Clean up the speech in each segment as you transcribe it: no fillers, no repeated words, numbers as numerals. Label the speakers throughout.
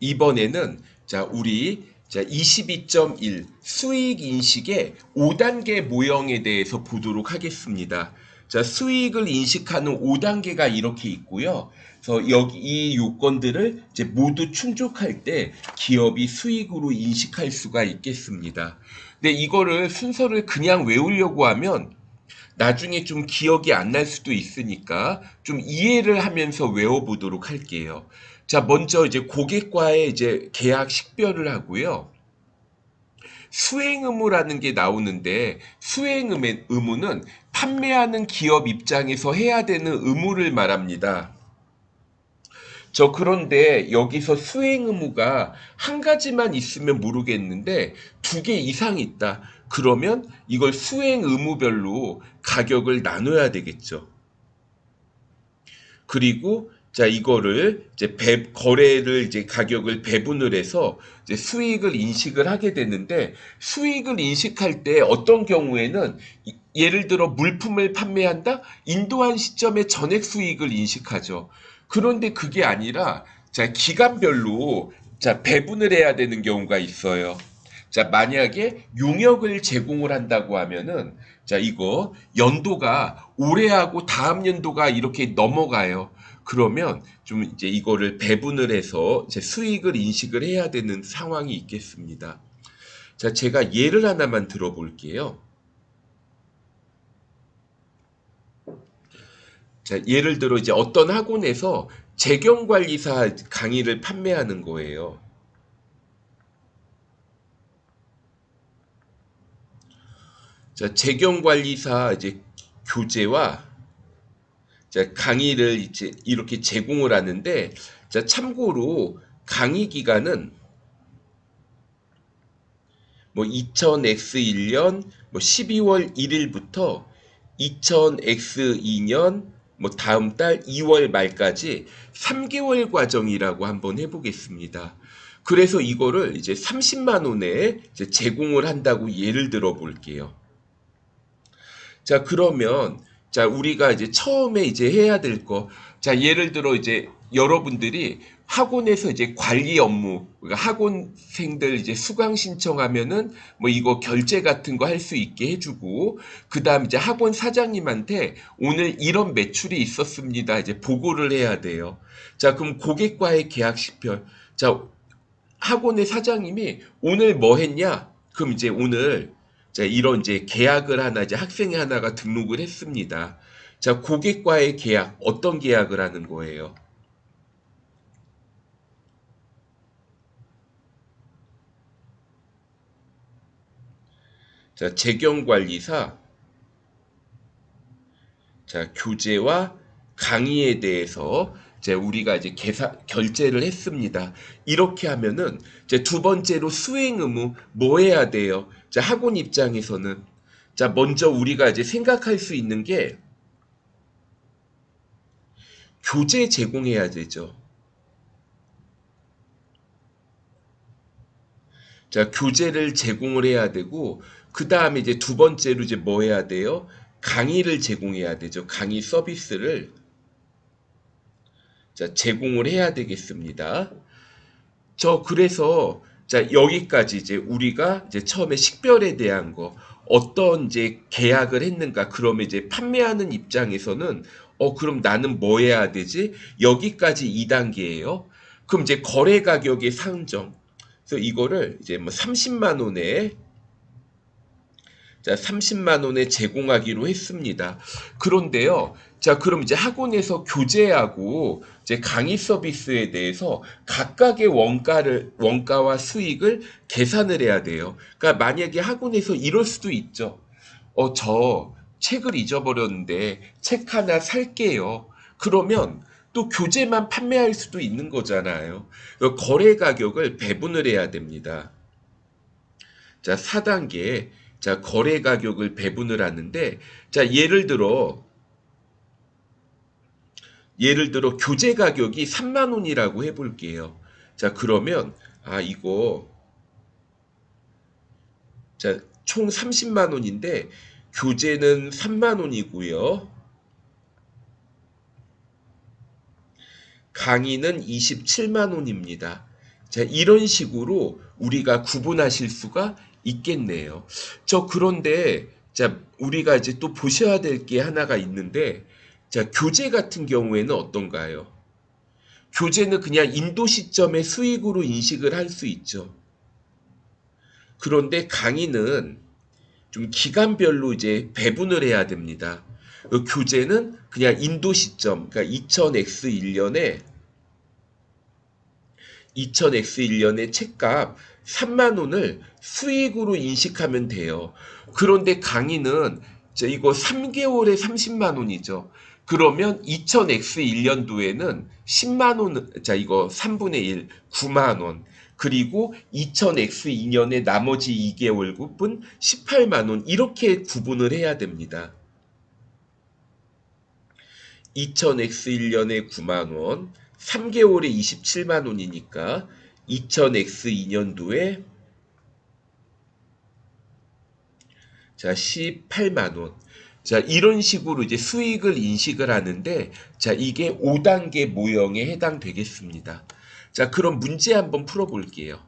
Speaker 1: 이번에는 자, 우리 자, 22.1 수익 인식의 5단계 모형에 대해서 보도록 하겠습니다. 자, 수익을 인식하는 5단계가 이렇게 있고요. 그래서 여기 이 요건들을 이제 모두 충족할 때 기업이 수익으로 인식할 수가 있겠습니다. 근데 이거를 순서를 그냥 외우려고 하면 나중에 좀 기억이 안 날 수도 있으니까 좀 이해를 하면서 외워보도록 할게요. 자, 먼저 이제 고객과의 이제 계약 식별을 하고요. 수행 의무라는 게 나오는데 수행 의무는 판매하는 기업 입장에서 해야 되는 의무를 말합니다. 그런데 여기서 수행 의무가 한 가지만 있으면 모르겠는데 두 개 이상 있다. 그러면 이걸 수행 의무별로 가격을 나눠야 되겠죠. 그리고 자 이거를 이제 거래를 이제 가격을 배분을 해서 이제 수익을 인식을 하게 되는데 수익을 인식할 때 어떤 경우에는 예를 들어 물품을 판매한다? 인도한 시점에 전액 수익을 인식하죠. 그런데 그게 아니라 자 기간별로 자 배분을 해야 되는 경우가 있어요. 자, 만약에 용역을 제공을 한다고 하면은, 자, 이거 연도가 올해하고 다음 연도가 이렇게 넘어가요. 그러면 좀 이제 이거를 배분을 해서 이제 수익을 인식을 해야 되는 상황이 있겠습니다. 자, 제가 예를 하나만 들어볼게요. 자, 예를 들어 이제 어떤 학원에서 재경관리사 강의를 판매하는 거예요. 자, 재경관리사 이제 교재와 자, 강의를 이제 이렇게 제공을 하는데, 자, 참고로 강의 기간은 뭐 2000X1년 뭐 12월 1일부터 2000X2년 뭐 다음 달 2월 말까지 3개월 과정이라고 한번 해보겠습니다. 그래서 이거를 이제 30만 원에 이제 제공을 한다고 예를 들어 볼게요. 자, 그러면, 자, 우리가 이제 처음에 이제 해야 될 거, 자, 예를 들어 이제 여러분들이 학원에서 이제 관리 업무, 그러니까 학원생들 이제 수강 신청하면은 뭐 이거 결제 같은 거 할 수 있게 해주고, 그 다음 이제 학원 사장님한테 오늘 이런 매출이 있었습니다. 이제 보고를 해야 돼요. 자, 그럼 고객과의 계약 식별. 자, 학원의 사장님이 오늘 뭐 했냐? 그럼 이제 오늘 자, 이런 이제 계약을 하나 이제 학생이 하나가 등록을 했습니다. 자, 고객과의 계약 어떤 계약을 하는 거예요? 자, 재경관리사 자, 교재와 강의에 대해서 이제 우리가 이제 결제를 했습니다. 이렇게 하면은 이제 두 번째로 수행 의무 뭐 해야 돼요? 자, 학원 입장에서는 자, 먼저 우리가 이제 생각할 수 있는 게 교재 제공해야 되죠. 자, 교재를 제공을 해야 되고, 그 다음에 이제 두 번째로 이제 뭐 해야 돼요? 강의를 제공해야 되죠. 강의 서비스를 자, 제공을 해야 되겠습니다. 그래서 자, 여기까지 이제 우리가 이제 처음에 식별에 대한 거 어떤 이제 계약을 했는가 그러면 이제 판매하는 입장에서는 그럼 나는 뭐 해야 되지? 여기까지 2단계예요. 그럼 이제 거래 가격의 상정. 그래서 이거를 이제 뭐 30만 원에 자, 30만 원에 제공하기로 했습니다. 그런데요. 자, 그럼 이제 학원에서 교재하고 이제 강의 서비스에 대해서 각각의 원가와 수익을 계산을 해야 돼요. 그러니까 만약에 학원에서 이럴 수도 있죠. 저 책을 잊어버렸는데 책 하나 살게요. 그러면 또 교재만 판매할 수도 있는 거잖아요. 거래 가격을 배분을 해야 됩니다. 자, 4단계. 자, 거래 가격을 배분을 하는데, 자, 예를 들어 교재 가격이 3만 원이라고 해볼게요. 자, 그러면, 이거, 자, 총 30만 원인데, 교재는 3만 원이고요. 강의는 27만 원입니다. 자, 이런 식으로 우리가 구분하실 수가 있겠네요. 그런데, 자, 우리가 이제 또 보셔야 될 게 하나가 있는데, 자, 교재 같은 경우에는 어떤가요? 교재는 그냥 인도 시점의 수익으로 인식을 할 수 있죠. 그런데 강의는 좀 기간별로 이제 배분을 해야 됩니다. 교재는 그냥 인도 시점, 그러니까 2000X1년에 책값 3만 원을 수익으로 인식하면 돼요. 그런데 강의는 이거 3개월에 30만 원이죠. 그러면 2000X1년도에는 10만 원, 자, 이거 3분의 1, 9만 원. 그리고 2000X2년에 나머지 2개월급은 18만 원. 이렇게 구분을 해야 됩니다. 2000X1년에 9만 원, 3개월에 27만 원이니까 2000X2년도에 자, 18만 원. 자, 이런 식으로 이제 수익을 인식을 하는데, 자, 이게 5단계 모형에 해당되겠습니다. 자, 그럼 문제 한번 풀어볼게요.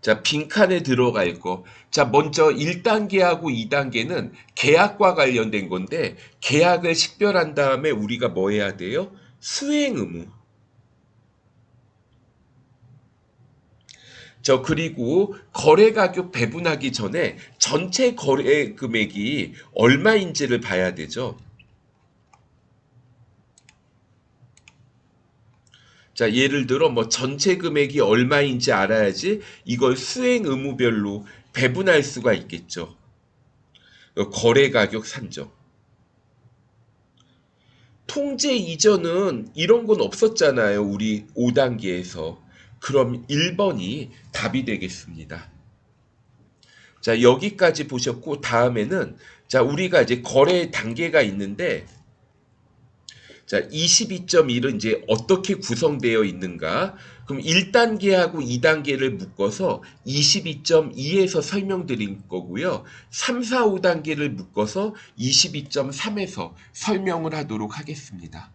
Speaker 1: 자, 빈칸에 들어갈 거. 자, 먼저 1단계하고 2단계는 계약과 관련된 건데, 계약을 식별한 다음에 우리가 뭐 해야 돼요? 수행 의무. 그리고 거래 가격 배분하기 전에 전체 거래 금액이 얼마인지를 봐야 되죠. 자, 예를 들어 뭐 전체 금액이 얼마인지 알아야지 이걸 수행 의무별로 배분할 수가 있겠죠. 거래 가격 산정. 통제 이전은 이런 건 없었잖아요. 우리 5단계에서. 그럼 1번이 답이 되겠습니다. 자, 여기까지 보셨고, 다음에는, 자, 우리가 이제 거래 단계가 있는데, 자, 22.1은 이제 어떻게 구성되어 있는가? 그럼 1단계하고 2단계를 묶어서 22.2에서 설명드린 거고요. 3, 4, 5단계를 묶어서 22.3에서 설명을 하도록 하겠습니다.